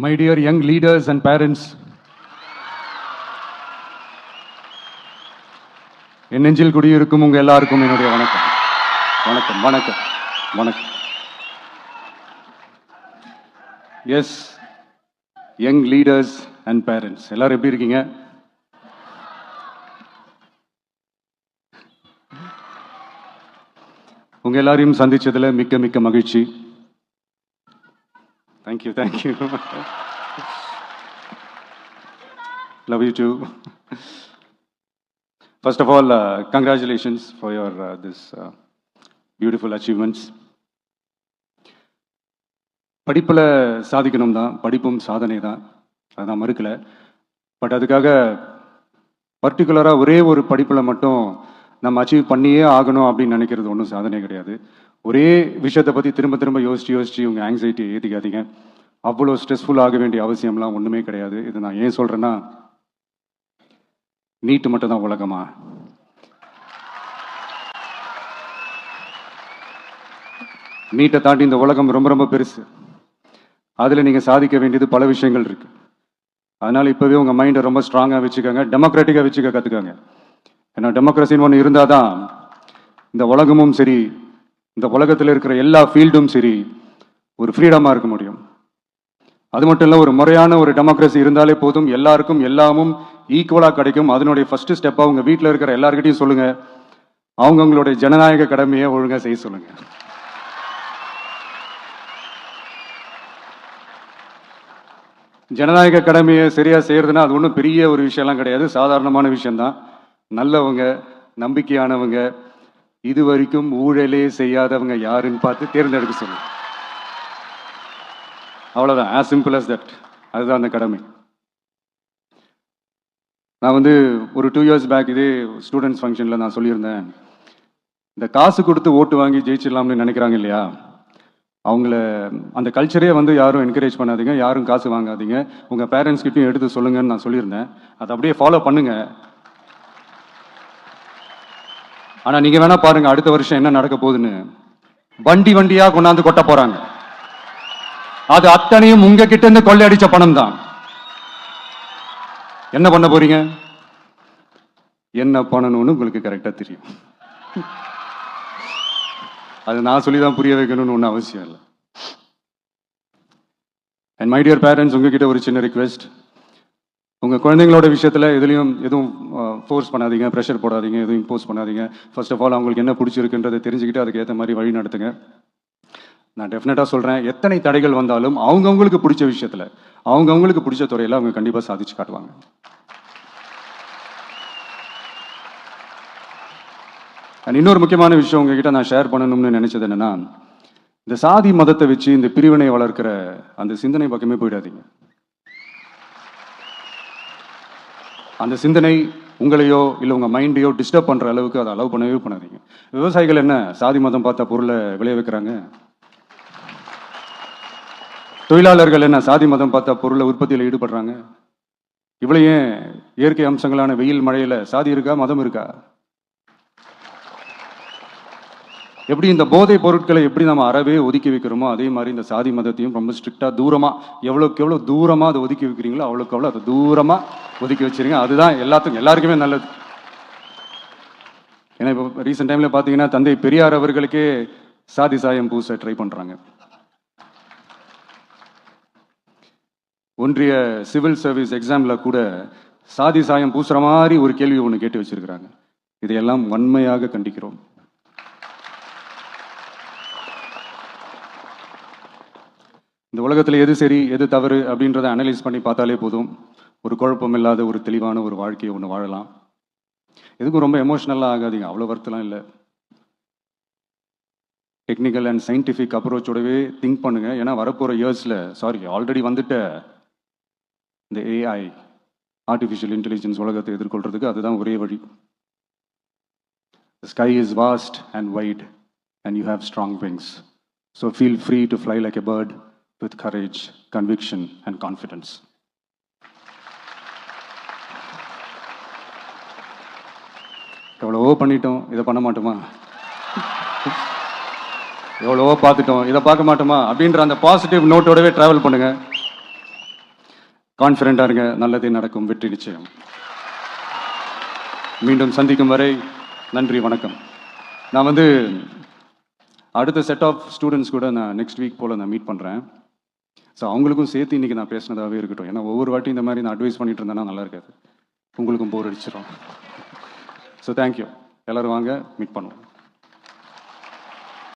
My dear young leaders and parents, என் நெஞ்சில் குடியிருக்கும் உங்க எல்லாருக்கும் என்னுடைய வணக்கம் வணக்கம் வணக்கம் வணக்கம். Yes, young leaders and parents எல்லாரும் எப்படி இருக்கீங்க? உங்க எல்லாரையும் சந்திச்சதுல மிக்க மிக்க மகிழ்ச்சி. Thank you thank you. Love you too. First of all, congratulations for your this beautiful achievements. படிப்பில் சாதிக்கணும் தான், படிப்பும் சாதனை தான், அதான் மறுக்கலை. பட் அதுக்காக பர்டிகுலராக ஒரே ஒரு படிப்பில் மட்டும் நம்ம அச்சீவ் பண்ணியே ஆகணும் அப்படின்னு நினைக்கிறது ஒன்றும் சாதனை கிடையாது. ஒரே விஷயத்தை பற்றி திரும்ப திரும்ப யோசிச்சு உங்கள் ஆங்ஸைட்டியை ஏற்றிக்காதீங்க. அவ்வளோ ஸ்ட்ரெஸ்ஃபுல் ஆக வேண்டிய அவசியம்லாம் ஒன்றுமே கிடையாது. இது நான் ஏன் சொல்கிறேன்னா, நீட்டு மட்டும் தான் உலகமா? நீட்டை தாண்டி இந்த உலகம் ரொம்ப ரொம்ப பெருசு. அதில் நீங்கள் சாதிக்க வேண்டியது பல விஷயங்கள் இருக்குது. அதனால் இப்போவே உங்கள் மைண்டை ரொம்ப ஸ்ட்ராங்காக வச்சுக்கோங்க, டெமோக்ராட்டிக்காக வச்சுக்க கற்றுக்கோங்க. ஏன்னா டெமோக்ரஸின்னு ஒன்று இருந்தால் தான் இந்த உலகமும் சரி, இந்த உலகத்தில் இருக்கிற எல்லா ஃபீல்டும் சரி ஒரு ஃப்ரீடமாக இருக்க முடியும். அது மட்டும் இல்லை, ஒரு முறையான ஒரு டெமோக்ரஸி இருந்தாலே போதும், எல்லாருக்கும் எல்லாமும் ஈக்குவலாக கிடைக்கும். அதனுடைய ஃபர்ஸ்ட் ஸ்டெப்பாக உங்கள் வீட்டில் இருக்கிற எல்லாருக்கிட்டையும் சொல்லுங்கள், அவங்கவுங்களுடைய ஜனநாயக கடமையை ஒழுங்காக செய்ய சொல்லுங்கள். ஜனநாயக கடமையை சரியாக செய்யறதுன்னா அது ஒன்றும் பெரிய ஒரு விஷயம்லாம் கிடையாது, சாதாரணமான விஷயம்தான். நல்லவங்க, நம்பிக்கையானவங்க, இது வரைக்கும் ஊழலே செய்யாதவங்க யாருன்னு பார்த்து தேர்ந்தெடுக்க சொல்லுங்க. அவ்வளோதான், as simple as that. அதுதான் அந்த கடமை. நான் ஒரு 2 years பேக் இதே ஸ்டூடெண்ட்ஸ் ஃபங்க்ஷனில் நான் சொல்லியிருந்தேன், இந்த காசு கொடுத்து ஓட்டு வாங்கி ஜெயிச்சிடலாம்னு நினைக்கிறாங்க இல்லையா, அவங்கள அந்த கல்ச்சரே யாரும் என்கரேஜ் பண்ணாதீங்க, யாரும் காசு வாங்காதீங்க, உங்கள் பேரண்ட்ஸ் கிட்டையும் எடுத்து சொல்லுங்கன்னு நான் சொல்லியிருந்தேன். அதை அப்படியே ஃபாலோ பண்ணுங்க. ஆனால் நீங்கள் வேணா பாருங்க, அடுத்த வருஷம் என்ன நடக்க போகுதுன்னு. வண்டி வண்டியாக கொண்டாந்து கொட்ட போறாங்க. அது அத்தனையும் உங்ககிட்ட இருந்து கொள்ளையடிச்ச பணம் தான். என்ன பண்ண போறீங்க? என்ன பண்ணணும்னு உங்களுக்கு கரெக்டா தெரியும். அது நான் சொல்லிதான் புரிய வைக்கணும்னு ஒன்றும் அவசியம் இல்லை. அண்ட் மை டியர் பேரண்ட்ஸ், உங்ககிட்ட ஒரு சின்ன ரிக்வெஸ்ட். உங்கள் குழந்தைங்களோட விஷயத்தில் எதுவும் ஃபோர்ஸ் பண்ணாதீங்க, ப்ரெஷர் போடாதீங்க, எதுவும் இம்போஸ் பண்ணாதீங்க. ஃபர்ஸ்ட் ஆஃப் ஆல் அவங்களுக்கு என்ன பிடிச்சிருக்குன்றதை தெரிஞ்சுக்கிட்டு அதுக்கு ஏற்ற மாதிரி வழி நடத்துங்க. நான் டெஃபினட்டாக சொல்கிறேன், எத்தனை தடைகள் வந்தாலும் அவங்கவுங்களுக்கு பிடிச்ச விஷயத்தில், அவங்கவுங்களுக்கு பிடிச்ச துறையில் அவங்க கண்டிப்பாக சாதிச்சு காட்டுவாங்க. அண்ட் இன்னொரு முக்கியமான விஷயம் உங்ககிட்ட நான் ஷேர் பண்ணணும்னு நினைச்சது என்னன்னா, இந்த சாதி மதத்தை வச்சு இந்த பிரிவினை வளர்க்கிற அந்த சிந்தனை பக்கமே போயிடாதீங்க. அந்த சிந்தனை உங்களையோ இல்லை உங்கள் மைண்டையோ டிஸ்டர்ப் பண்ணுற அளவுக்கு அதை அலோவ் பண்ணவே பண்ணாதீங்க. விவசாயிகள் என்ன சாதி மதம் பார்த்த பொருளை விளைய வைக்கிறாங்க? தொழிலாளர்கள் என்ன சாதி மதம் பார்த்த பொருளை உற்பத்தியில் ஈடுபடுறாங்க? இவ்வளோ ஏன் இயற்கை அம்சங்களான வெயில் மழையில் சாதி இருக்கா, மதம் இருக்கா? எப்படி இந்த போதை பொருட்களை எப்படி நம்ம அறவே ஒதுக்கி வைக்கிறோமோ, அதே மாதிரி இந்த சாதி மதத்தையும் ரொம்ப ஸ்ட்ரிக்டாக தூரமாக, எவ்வளோக்கு எவ்வளோ தூரமாக அதை ஒதுக்கி வைக்கிறீங்களோ அவ்வளோக்கு எவ்வளோ அதை தூரமாக ஒதுக்கி வச்சிருங்க. அதுதான் எல்லாருக்குமே நல்லது. ஏன்னா இப்போ ரீசெண்ட் டைமில் பார்த்தீங்கன்னா, தந்தை பெரியார் அவர்களுக்கே சாதி சாயம் பூச ட்ரை பண்ணுறாங்க. ஒன்றிய சிவில் சர்வீஸ் எக்ஸாமில் கூட சாதி சாயம் பூசுகிற மாதிரி ஒரு கேள்வி ஒன்று கேட்டு வச்சிருக்கிறாங்க. இதையெல்லாம் வன்மையாக கண்டிக்கிறோம். இந்த உலகத்தில் எது சரி எது தவறு அப்படின்றத அனலைஸ் பண்ணி பார்த்தாலே போதும், ஒரு குழப்பம் இல்லாத ஒரு தெளிவான ஒரு வாழ்க்கையை ஒன்று வாழலாம். எதுக்கும் ரொம்ப எமோஷ்னலாக ஆகாதீங்க, அவ்வளோ வருத்தலாம் இல்லை. டெக்னிக்கல் அண்ட் சயின்டிஃபிக் அப்ரோச்சோடவே திங்க் பண்ணுங்க. ஏன்னா வரப்போகிற இயர்ஸில் ஆல்ரெடி இந்த ஏஐ, ஆர்டிஃபிஷியல் இன்டெலிஜென்ஸ் உலகத்தை எதிர்கொள்றதுக்கு அதுதான் ஒரே வழி. The sky is vast and wide and you have strong wings. So feel free to fly like a bird with courage, conviction and confidence. எவ்வளவோ பண்ணிட்டோம், இதை பண்ண மாட்டோமா? எவ்வளவோ பார்த்துட்டோம், இதை பார்க்க மாட்டோமா? அப்படின்ற அந்த பாசிட்டிவ் நோட்டோடவே ட்ராவல் பண்ணுங்க. கான்ஃபிடென்ட்டாக இருங்க, நல்லதே நடக்கும், வெற்றி நிச்சயம். மீண்டும் சந்திக்கும் வரை நன்றி, வணக்கம். நான் வந்து அடுத்த செட் ஆஃப் ஸ்டூடெண்ட்ஸ் கூட நான் நெக்ஸ்ட் வீக் போல் நான் மீட் பண்ணுறேன். ஸோ அவங்களுக்கும் சேர்த்து இன்றைக்கி நான் பேசினதாகவே இருக்கட்டும். ஏன்னா ஒவ்வொரு வாட்டி இந்த மாதிரி நான் அட்வைஸ் பண்ணிட்டு இருந்தேன்னா நல்லா இருக்காது, உங்களுக்கும் போர் அடிச்சிடும். ஸோ தேங்க்யூ, எல்லோரும் வாங்க, மீட் பண்ணுவோம்.